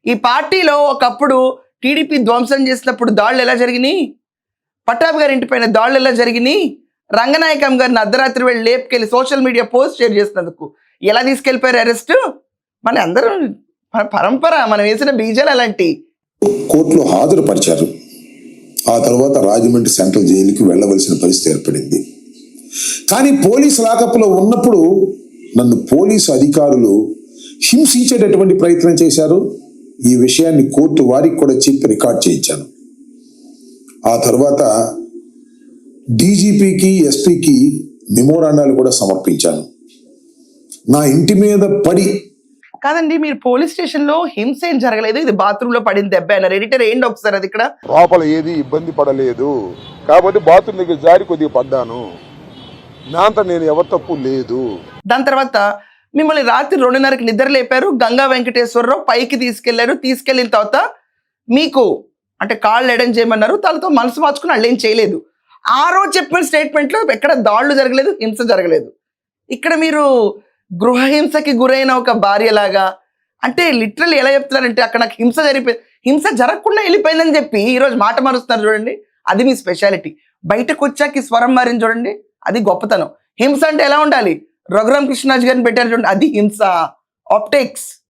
ఈ పార్టీలో ఒకప్పుడు టీడీపీ ధ్వంసం చేసినప్పుడు దాడులు ఎలా జరిగినాయి, పట్టాభి గారి ఇంటి పైన దాడులు ఎలా జరిగినాయి, రంగనాయకం గారిని అర్ధరాత్రి వెళ్ళి లేపుకెళ్ళి సోషల్ మీడియా పోస్ట్ షేర్ చేసినందుకు ఎలా తీసుకెళ్ళిపోయారు అరెస్ట్. మన అందరం పరంపర, మనం వేసిన బీజాలు అలాంటి. కోర్టులో హాజరుపరిచారు. ఆ తర్వాత రాజమండ్రి సెంట్రల్ జైలుకి వెళ్ళవలసిన పరిస్థితి ఏర్పడింది. కానీ పోలీసు లాకప్లో ఉన్నప్పుడు నన్ను పోలీసు అధికారులు హింసించేటటువంటి ప్రయత్నం చేశారు. ఈ విషయాన్ని కోర్టు వారికి కూడా చెప్పి రికార్డ్ చేయించాను. ఆ తర్వాత డీజీపీకి, ఎస్పీకి మెమోరాండాలు కూడా సమర్పించాను. నా ఇంటి మీద పడి కాదండి, మీరు పోలీస్ స్టేషన్ లో హింస ఏం జరగలేదు, ఇది బాత్రూమ్ లో పడిన దెబ్బ అన్నారు. ఎడిటర్ ఏంటి ఒకసారి అది ఇక్కడ లోపల ఏది ఇబ్బంది పడలేదు, కాబట్టి బాత్రూమ్ దగ్గర జారి కొద్దిగా పడ్డాను, నాంత నేను ఎవరి తప్పు లేదు. దాని తర్వాత మిమ్మల్ని రాత్రి 2:30కి నిద్ర లేపారు. గంగా వెంకటేశ్వరరావు పైకి తీసుకెళ్లారు. తీసుకెళ్లిన తర్వాత మీకు అంటే కాళ్ళు ఎడం చేయమన్నారు. తనతో మనసు మార్చుకుని వాళ్ళు ఏం చేయలేదు. ఆ రోజు చెప్పిన స్టేట్మెంట్లో ఎక్కడ దాడులు జరగలేదు, హింస జరగలేదు. ఇక్కడ మీరు గృహహింసకి గురైన ఒక భార్యలాగా, అంటే లిటరల్ ఎలా చెప్తున్నారంటే అక్కడ నాకు హింస జరగకుండా వెళ్ళిపోయిందని చెప్పి ఈరోజు మాట మారుస్తున్నారు చూడండి. అది మీ స్పెషాలిటీ. బయటకు వచ్చాక ఈ స్వరం మారింది చూడండి, అది గొప్పతనం. హింస అంటే ఎలా ఉండాలి, రఘురామ్ కృష్ణరాజు గారిని పెట్టారు చూడండి, అది హింస. ఆప్టిక్స్